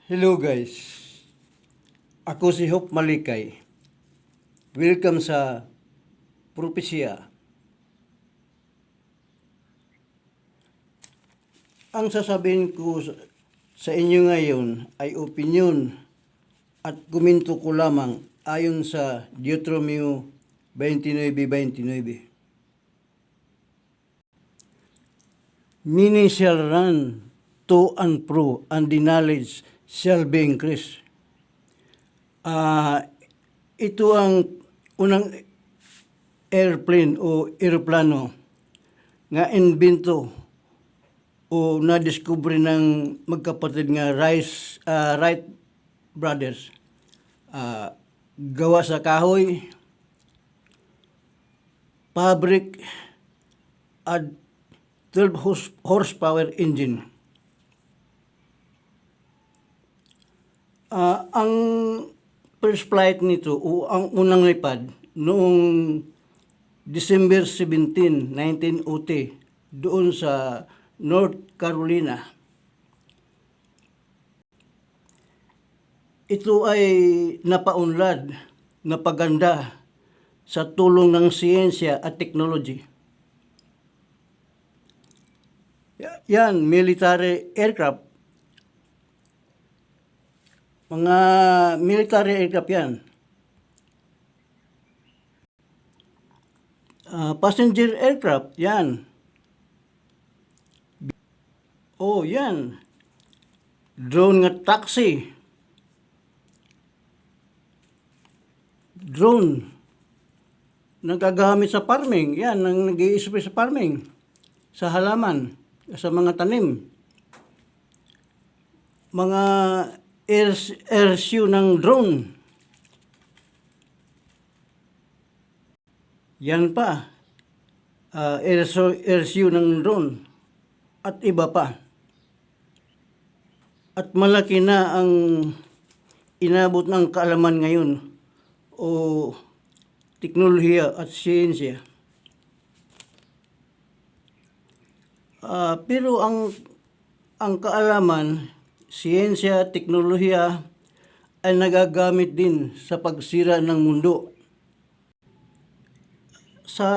Hello guys, ako si Hope Malikay. Welcome sa Propesya. Ang sasabihin ko sa inyo ngayon ay opinion at komento ko lamang ayon sa Deuteronomio 29:29. Many shall run to and fro, and the knowledge shall be increased. Ito ang unang airplane o eroplano nga invento o na-discover ng magkapatid nga Wright brothers. Gawa sa kahoy, fabric, at 12 horsepower engine. Ang first flight nito o ang unang lipad noong December 17, 1900 doon sa North Carolina. Ito ay napaunlad, napaganda sa tulong ng siyensya at technology. Yan, military aircraft. Mga military aircraft yan. Passenger aircraft, yan. Oh, yan. Drone nga taxi. Drone. Nagagamit sa farming. Yan, ang nag-i-spray sa farming. Sa halaman. Sa mga tanim. Mga airship ng drone. Yan pa. Airship ng drone. At iba pa. At malaki na ang inabot ng kaalaman ngayon o teknolohiya at siyensya. Pero ang kaalaman, siyensya, teknolohiya ay nagagamit din sa pagsira ng mundo. Sa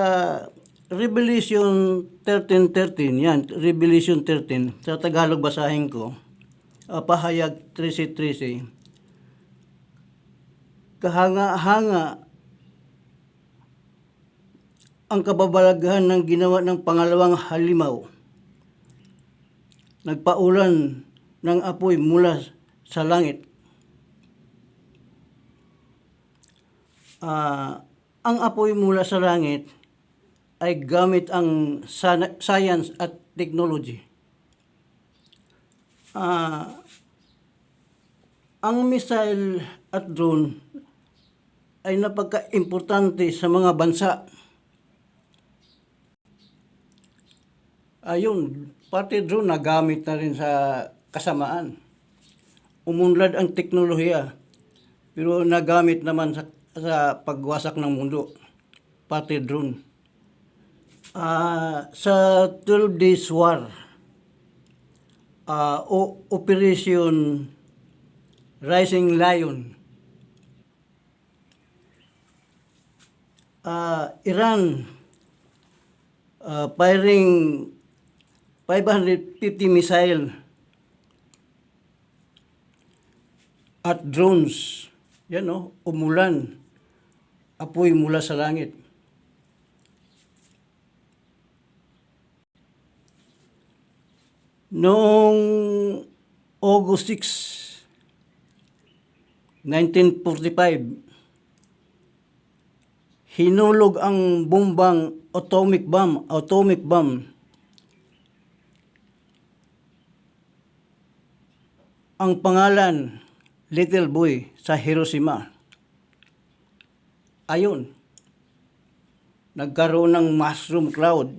Revelation 13:13, yan, Revelation 13, sa Tagalog basahin ko, Pahayag 13:13, kahanga-hanga ang kababalaghan ng ginawa ng pangalawang halimaw. Nagpaulan ng apoy mula sa langit. Ang apoy mula sa langit ay gamit ang science at technology. Ang missile at drone ay napaka-importante sa mga bansa. Ayun, pati drone nagamit na rin sa kasamaan. Umunlad ang teknolohiya, pero nagamit naman sa pagwasak ng mundo, pati drone. Sa 12 Days War, Operation Rising Lion, Iran firing 550 missile at drones. Yan umulan. Apoy mula sa langit. Noong August 6, 1945, hinulog ang bombang atomic bomb. Ang pangalan, Little Boy, sa Hiroshima. Ayun, nagkaroon ng mushroom cloud.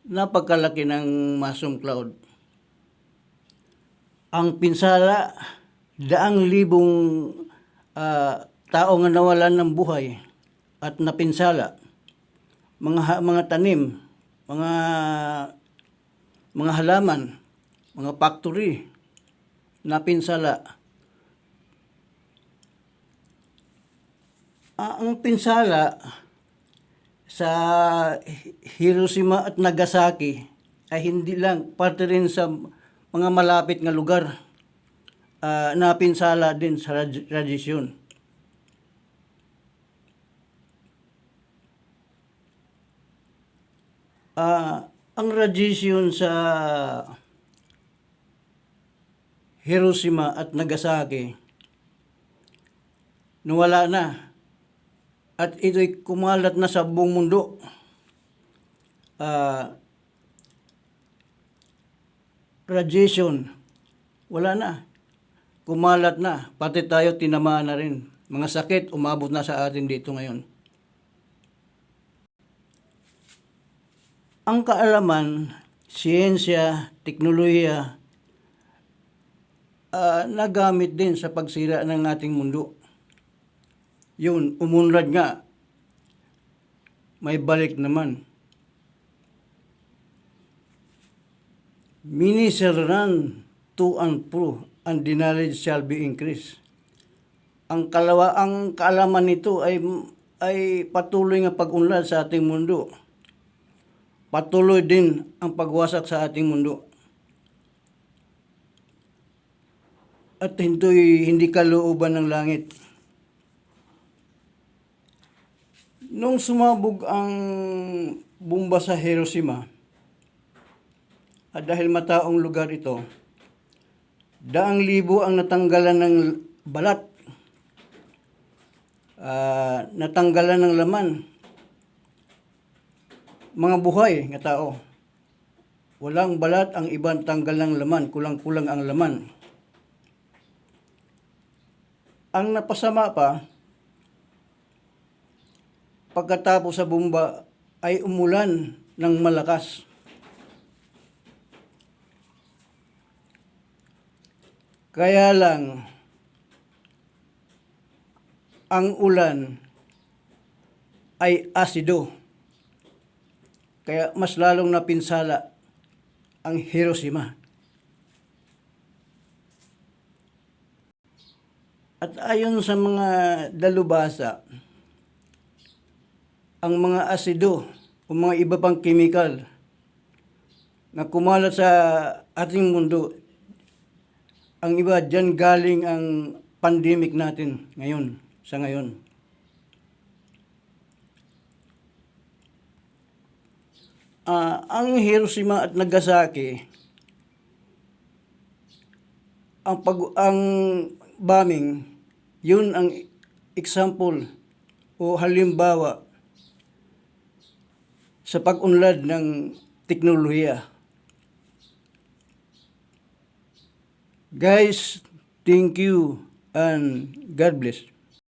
Napagkalaki ng mushroom cloud. Ang pinsala, 100,000 tao nga nawalan ng buhay at napinsala. Mga tanim, mga halaman, mga factory na pinsala. Ang pinsala sa Hiroshima at Nagasaki ay hindi lang parte rin sa mga malapit nga lugar na pinsala din sa radiation. Ang radiation sa Hiroshima at Nagasaki nawala na at ito'y kumalat na sa buong mundo. Radiation, wala na. Kumalat na. Pati tayo tinamaan na rin. Mga sakit umabot na sa atin dito ngayon. Ang kaalaman, siyensya, teknolohiya, nagamit din sa pagsira ng ating mundo. Yun, umunlad nga. May balik naman. Many shall run to and fro, and the knowledge shall be increased. Ang kaalaman nito ay patuloy nga pag-unlad sa ating mundo. Patuloy din ang pagwasak sa ating mundo. At hindi kalooban ng langit. Nung sumabog ang bomba sa Hiroshima, at dahil mataong lugar ito, daang libo ang natanggalan ng balat, natanggalan ng laman, mga buhay nga tao. Walang balat, ang ibang tanggal ng laman, kulang-kulang ang laman. Ang napasama pa, pagkatapos sa bomba ay umulan ng malakas. Kaya lang, ang ulan ay asido. Kaya mas lalong napinsala ang Hiroshima. At ayon sa mga dalubhasa, ang mga asido o mga iba pang chemical na kumalat sa ating mundo, ang iba dyan galing ang pandemic natin ngayon, sa ngayon. Ang Hiroshima at Nagasaki, ang bombing, yun ang example o halimbawa sa pag-unlad ng teknolohiya. Guys, thank you and God bless.